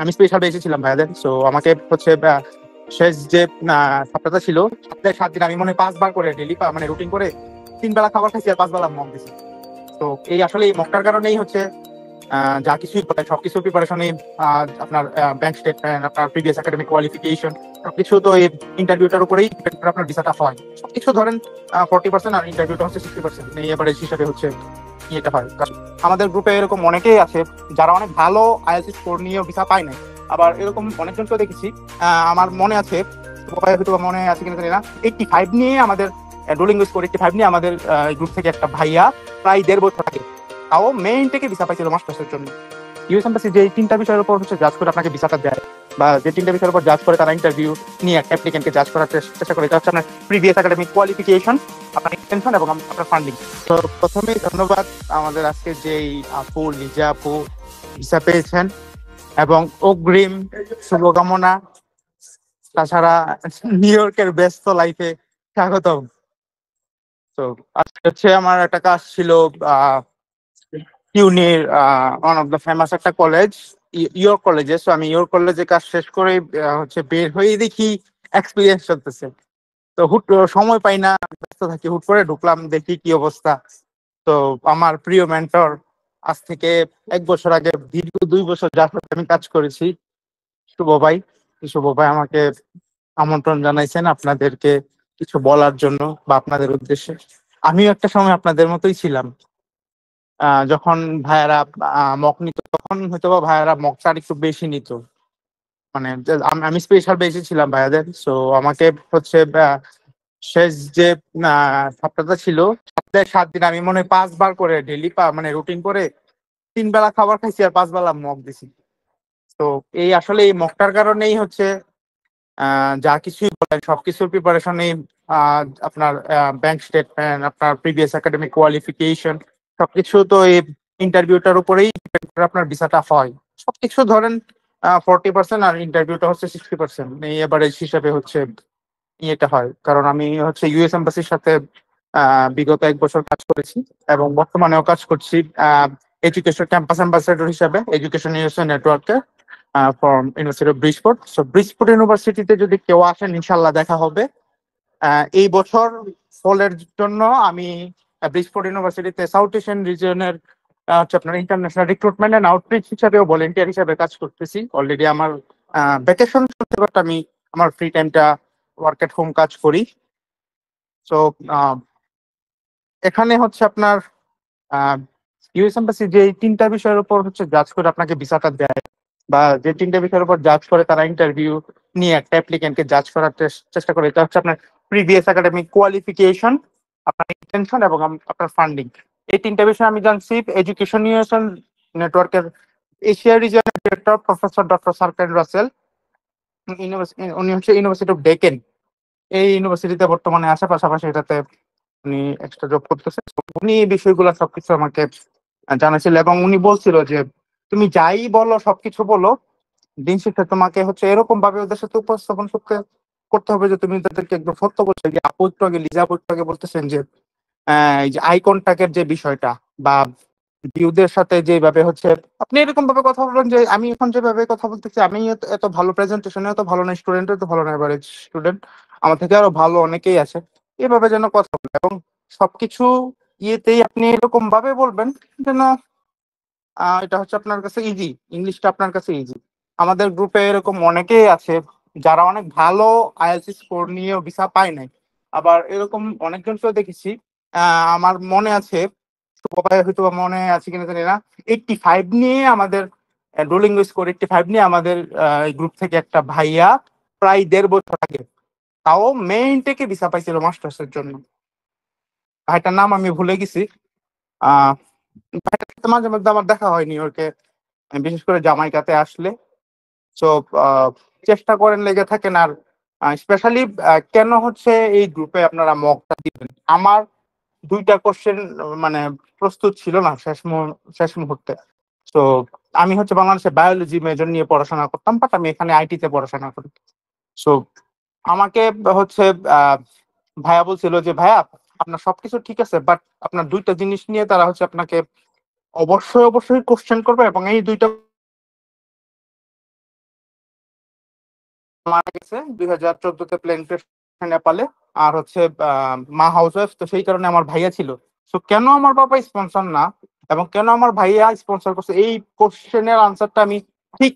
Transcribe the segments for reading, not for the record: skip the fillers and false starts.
আমি স্পেশাল বেঁচে ছিলাম ভাইয়াদের। সো আমাকে হচ্ছে শেষ যে সপ্তাহটা ছিল, সপ্তাহে 7 দিন আমি মনে হয় 5 বার করে ডেলি মানে রুটিন করে 3 বেলা খাবার খাইছি আর 5 বেলা মক দিছি। তো এই আসলে এই মকটার কারণেই হচ্ছে যা কিছুই বলেন সবকিছুর প্রিপারেশনে আপনার ব্যাংক স্টেটমেন্ট, আপনার প্রিভিয়াস একাডেমিক কোয়ালিফিকেশন সবকিছু তো এই ইন্টারভিউটার উপরেই ডিপেন্ড করে আপনার ভিসাটা হয়। সবকিছু ধরেন 40% আর ইন্টারভিউটা হচ্ছে 60%, এই এভারেজ হিসাবে হচ্ছে ইয়েটা হয়। কারণ আমাদের গ্রুপে এরকম অনেকেই আছে যারা অনেক ভালো আইএলটিএস স্কোর নিয়েও ভিসা পায় নাই। আবার এরকম অনেকজনকে দেখেছি, আমার মনে আছে, হয়তো মনে আছে কিনা জানি না, 85 নিয়ে আমাদের ডুওলিঙ্গো স্কোর 85 নিয়ে আমাদের গ্রুপ থেকে একটা ভাইয়া প্রায় 1.5 বছর আগে তাও মেইন থেকে ভিসা পাইছিল মাস্টার্সের জন্য। ইউএস এম্বাসি যে 3টা বিষয়ের উপর হচ্ছে জাজ করে আপনাকে ভিসাটা দেয়, বা যে 3টা বিষয়ের উপর জাজ করে তারা ইন্টারভিউ নিয়ে একটা অ্যাপ্লিকেন্টকে জাজ করার চেষ্টা করে, এটা হচ্ছে আপনার প্রিভিয়াস একাডেমিক কোয়ালিফিকেশন, আপনার ইন্টেনশন এবং আপনার ফান্ডিং। তো প্রথমেই ধন্যবাদ আমাদের আজকে যেই আপু লিজা আপু ভিসা পেয়েছেন, এবং অগ্রিম শুভকামনা। তাছাড়া নিউ ইয়র্কের ব্যস্ত লাইফে স্বাগতম। তো আজকে হচ্ছে আমার একটা কাজ ছিল ইউনির ওয়ান অফ দ্য ফেমাস একটা কলেজ, ইয়র্ক কলেজে। সো আমি ইয়র্ক কলেজে কাজ শেষ করে হচ্ছে বের হয়ে দেখি এক্সপিরিয়েন্স চলতেছে। তো হুট সময় পাই না, ব্যস্ত থাকি, হুট করে ঢুকলাম, দেখি কি অবস্থা। তো আমার প্রিয় মেন্টর, আজ থেকে 1 বছর আগে দীর্ঘ 2 বছর যার সাথে আমি কাজ করেছি, শুভ ভাই, শুভ ভাই আমাকে আমন্ত্রণ জানাইছেন আপনাদেরকে কিছু বলার জন্য বা আপনাদের উদ্দেশ্যে। আমিও একটা সময় আপনাদের মতোই ছিলাম। যখন ভাইয়ারা মক নিত তখন হয়তো বা ভাইয়ারা মকটা একটু বেশি নিত, মানে আমি স্পেশাল বেশি ছিলাম ভাইয়াদের। সো আমাকে হচ্ছে শেষ যে সপ্তাহটা ছিল, সপ্তাহে 7 দিন আমি মনে হয় 5 বার করে ডেলি মানে রুটিন করে 3 বেলা খাবার খাইছি আর 5 বেলা মক দিছি। তো এই আসলে এই মকটার কারণেই হচ্ছে যা কিছুই বলেন সবকিছুর প্রিপারেশনে আপনার ব্যাংক স্টেটমেন্ট, আপনার প্রিভিয়াস একাডেমিক কোয়ালিফিকেশন সবকিছু তো এই ইন্টারভিউটার উপরেই ডিপেন্ড করে আপনার ভিসাটা হয়। সবকিছু ধরেন 40% আর ইন্টারভিউটা হচ্ছে 60%, এই এভারেজ হিসাবে হচ্ছে ইয়েটা হয়। কারণ আমি হচ্ছে ইউএস এম্বাসির সাথে বিগত 1 বছর কাজ করেছি এবং বর্তমানেও কাজ করছি এডুকেশন ক্যাম্পাস অ্যাম্বাসেডর হিসাবে এডুকেশন ইউএসএ নেটওয়ার্কে ফ্রম ইউনিভার্সিটি অফ ব্রিজপোর্ট। সো ব্রিজপোর্ট ইউনিভার্সিটিতে যদি কেউ আসেন ইনশাল্লাহ দেখা হবে। এই বছর ফলের জন্য আমি ব্রিজপোর্ট ইউনিভার্সিটিতে সাউথ এশিয়ান রিজনের হচ্ছে আপনার ইন্টারন্যাশনাল রিক্রুটমেন্ট এন্ড আউটরিচ হিসাবেও ভলেন্টিয়ার হিসাবে কাজ করতেছি। অলরেডি আমার ভ্যাকেশন চলতে, বাট আমি আমার ফ্রি টাইমটা ওয়ার্ক এট হোম কাজ করি। সো এখানে হচ্ছে আপনার ইউএস এম্বাসি যে 3টা বিষয়ের উপর হচ্ছে জাজ করে আপনাকে ভিসাটা দেয়, বা যে 3টা বিষয়ের উপর জাজ করে তারা ইন্টারভিউ নিয়ে একটা অ্যাপ্লিকেন্টকে জাজ করার চেষ্টা করে, এটা হচ্ছে আপনার প্রিভিয়াস একাডেমিক কোয়ালিফিকেশন, আপনার ইন্টেনশন এবং আপনার ফান্ডিং। এই 3টা বিষয় আমি জানছি এডুকেশন ইউনিভার্সিটি নেটওয়ার্কের এশিয়া রিজিয়নের ডিরেক্টর প্রফেসর ডক্টর সার্কেল রাসেল, উনি হচ্ছে ইউনিভার্সিটি অফ ডেকেন, এই ইউনিভার্সিটিতে বর্তমানে আসে, পাশাপাশি এটাতে উনি এক্সট্রা জব করতেছে। তো উনি এই বিষয়গুলো সবকিছু আমাকে জানাছিল এবং উনি বলছিল যে তুমি যাই বলো, সবকিছু বলো, দিন শেষে তোমাকে হচ্ছে এরকম ভাবে ওদের সাথে উপস্থাপন করতে হবে যে তুমি তাদেরকে একদম সত্য বলছো। যে আপু একটু আগে, লিজা আপু একটু আগে বলতেছেন যে এই যে আই কন্টাক্টের যে বিষয়টা, বা ভিউদের সাথে যেভাবে হচ্ছে আপনি এরকম ভাবে কথা বলবেন যে আমি এখন যেভাবে কথা বলতেছি, আমি এত ভালো প্রেজেন্টেশনে এত ভালো না, স্টুডেন্ট এত ভালো না, এভারেজ স্টুডেন্ট, আমার থেকে আরো ভালো অনেকেই আছে, এভাবে যেন কথা বলে এবং সবকিছু ইয়েতেই আপনি এরকম ভাবে বলবেন যেন এটা হচ্ছে আপনার কাছে ইজি, ইংলিশটা আপনার কাছে ইজি। আমাদের গ্রুপে এরকম অনেকেই আছে যারা অনেক ভালো আইএলটিএস স্কোর নিয়েও ভিসা পায় নাই। আবার এরকম অনেকজনকেও দেখেছি, আমার মনে আছে, সবাই হয়তো বা মনে আছে কিনা জানি না, 85 নিয়ে আমাদের ডুওলিঙ্গো স্কোর 85 নিয়ে আমাদের গ্রুপ থেকে একটা ভাইয়া প্রায় 1.5 বছর আগে তাও মেইন থেকে ভিসা পাইছিল মাস্টার্সের জন্য। ভাইটার নাম আমি ভুলে গেছি। আহ ভাইটার সাথে মাঝে মধ্যে আমার দেখা হয় নিউ ইয়র্কে, বিশেষ করে জামাইকাতে আসলে। সো চেষ্টা করেন, লেগে থাকেন। আর স্পেশালি কেন হচ্ছে এই গ্রুপে আপনারা মকটা দিবেন, আমার 2টা কোশ্চেন মানে প্রস্তুত ছিল না শেষ মুহূর্তে। তো আমি হচ্ছে বাংলাদেশে বায়োলজি মেজর নিয়ে পড়াশোনা করতাম, বাট আমি এখানে আইটিতে পড়াশোনা করি। সো আমাকে হচ্ছে আহ ভাইয়া বলছিল যে ভাইয়া আপনার সবকিছু ঠিক আছে, বাট আপনার 2টা জিনিস নিয়ে তারা হচ্ছে আপনাকে অবশ্যই অবশ্যই কোশ্চেন করবে, এবং এই 2টা মারা গেছে 2014-তে প্লেন ক্র্যাশ নেপালে। আর হচ্ছে মা হাউস ওয়াইফ, তো সেই কারণে আমার ভাইয়া ছিল। তো কেন আমার বাবা স্পন্সর না এবং কেন আমার ভাইয়া স্পন্সর করছে, এই কোশ্চেনের আনসারটা আমি ঠিক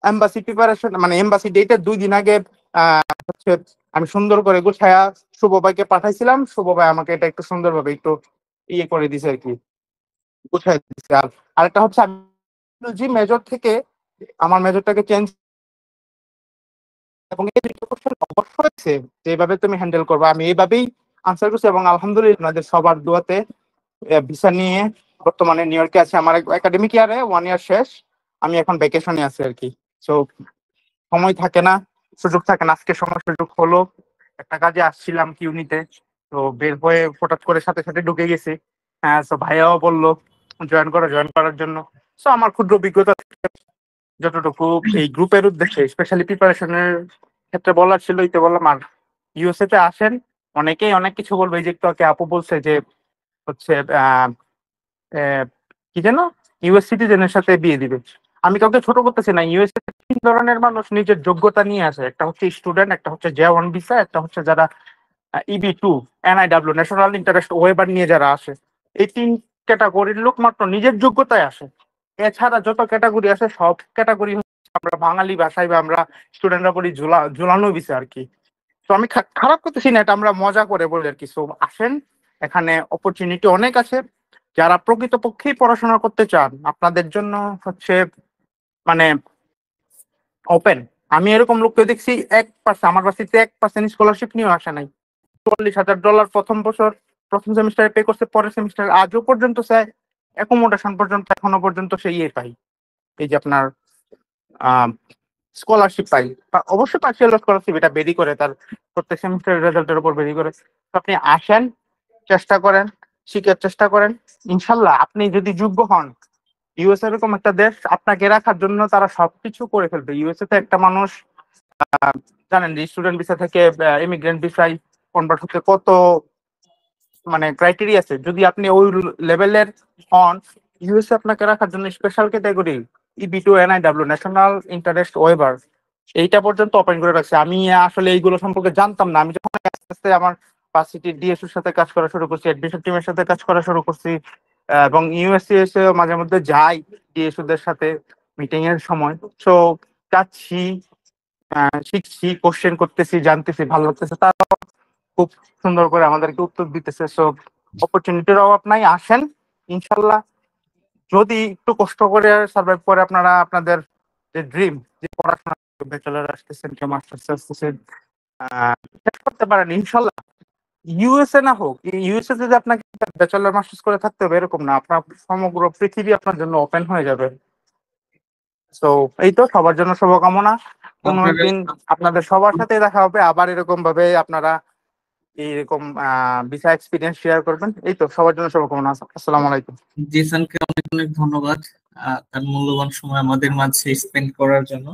এমবাসি প্রিপারেশন মানে এমবাসি ডেটের 2 দিন আগে হচ্ছে আমি সুন্দর করে গুছায়া শুভ ভাইকে পাঠাইছিলাম। শুভ ভাই আমাকে এটা একটু সুন্দরভাবে একটু ইয়ে করে দিছে আর কি, গুছাই দিছে। আর আরেকটা হচ্ছে আমি জি মেজর থেকে আমার মেজরটাকে চেঞ্জ, এবং এই দুটো কোশ্চেন অবশ্যই হয়েছে যেভাবে তুমি হ্যান্ডেল করবে আমি এইভাবেই আনসার করছি। এবং আলহামদুলিল্লাহ আপনাদের সবার দোয়াতে ভিসা নিয়ে বর্তমানে নিউ ইয়র্কে আছে। আমার একাডেমিক ইয়ারে 1 ইয়ার শেষ, আমি এখন ভ্যাকেশনে আছি আর কি। সো সময় থাকে না, সুযোগ থাকে না, আজকে সময় সুযোগ হলো। একটা কাজে আসছিলাম কিউনিতে, তো বের হয়ে হঠাৎ করে সাথে সাথে ঢুকে গেছি। হ্যাঁ, তো ভাইয়াও বললো জয়েন করার জন্য। সো আমার ক্ষুদ্র অভিজ্ঞতা যতটুকু এই গ্রুপের উদ্দেশ্যে স্পেশালি প্রিপারেশনের ক্ষেত্রে বলার ছিল তো বললাম। আর ইউএসএ তে আসেন, অনেকেই অনেক কিছু বলবে। এই যে একটু আগে আপু বলছে যে হচ্ছে কি যেন ইউএস সিটিজেনের সাথে বিয়ে দিবে। আমি কাউকে ছোট করতেছি না। ইউএসএ 3 ধরনের মানুষ নিজের যোগ্যতা নিয়ে আসে, একটা হচ্ছে স্টুডেন্ট, একটা হচ্ছে J1 ভিসা, একটা হচ্ছে যারা EB2 NIW national interest weber নিয়ে যারা আসে। এই 3 ক্যাটাগরির লোক মাত্র নিজের যোগ্যতায় আসে। এছাড়া যত ক্যাটাগরি আছে সব ক্যাটাগরি আমরা বাঙালি ভাষায় বা আমরা স্টুডেন্টরা বলি ঝুলানো ভিসা আর কি। তো আমি খারাপ করতেছি না, এটা আমরা মজা করে বলি আর কি। সো আসেন, এখানে অপরচুনিটি অনেক আছে। যারা প্রকৃতপক্ষেই পড়াশোনা করতে চান আপনাদের জন্য হচ্ছে মানে ওপেন। আমি এরকম লোককে দেখছি 1%, আমার বাসিতে 1% স্কলারশিপ নিয়েও আসে নাই। $40,000 প্রথম বছর প্রথম সেমিস্টারে পে করছে, পরের সেমিস্টার আজও পর্যন্ত চায় অ্যাকোমোডেশন পর্যন্ত এখনো পর্যন্ত সেই ইয়ে পাই, এই যে আপনার স্কলারশিপ পাই। অবশ্যই পার্সিয়াল স্কলারশিপ, এটা বেরি করে তার প্রত্যেক সেমিস্টারের রেজাল্টের উপর বেরি করে। তো আপনি আসেন, চেষ্টা করেন, শিখার চেষ্টা করেন। ইনশাল্লাহ আপনি যদি যোগ্য হন, ইউএসএ এরকম একটা দেশ আপনাকে রাখার জন্য তারা সবকিছু করে ফেলবে। ইউএসএ তে একটা মানুষ জানেন যে স্টুডেন্ট ভিসা থেকে ইমিগ্রেন্ট ভিসায় কনভার্ট হতে কত মানে ক্রাইটেরিয়া আছে। যদি আপনি ওই লেভেলের হন, ইউএসএ আপনাকে রাখার জন্য special category EB2 NIW national interest weber এইটা পর্যন্ত ওপেন করে রাখছে। আমি আসলে এইগুলো সম্পর্কে জানতাম না। আমি যখন আস্তে আস্তে আমার ভার্সিটির ডিএসইর সাথে কাজ করা শুরু করছি, অ্যাডমিশন টিমের সাথে কাজ করা শুরু করছি, এবং ইউএসসি মাঝে মধ্যে যাই ডিএসইদের সাথে মিটিং এর সময়। সো যাচ্ছি, শিখছি, কোশ্চেন করতেছি, জানতেছি, ভালো লাগতেছে। তারা খুব সুন্দর করে আমাদেরকে উত্তর দিতেছে। সো অপরচুনিটির অভাব নাই, আসেন ইনশাল্লাহ। যদি একটু কষ্ট করে সার্ভাইভ করে আপনারা আপনাদের যে ড্রিম, যে পড়াশোনা ব্যাচেলর আসতেছেন কেউ মাস্টার্স আসতেছেন শেষ করতে পারেন ইনশাল্লাহ। ইউএসএ না হোক, ইউএসএ যদি আপনাকে ব্যাচেলর মাস্টার্স করে থাকতে হবে এরকম না, আপনার সমগ্র পৃথিবী আপনার জন্য ওপেন হয়ে যাবে। তো এই তো, সবার জন্য শুভকামনা। কোনো একদিন আপনাদের সবার সাথে দেখা হবে আবার, এরকম ভাবে আপনারা এইরকম ভিসা এক্সপিরিয়েন্স শেয়ার করবেন। এই তো, সবার জন্য শুভকামনা। আসসালামু আলাইকুম। জিসানকে অনেক অনেক ধন্যবাদ তার মূল্যবান সময় আমাদের মাঝে স্পেন্ড করার জন্য।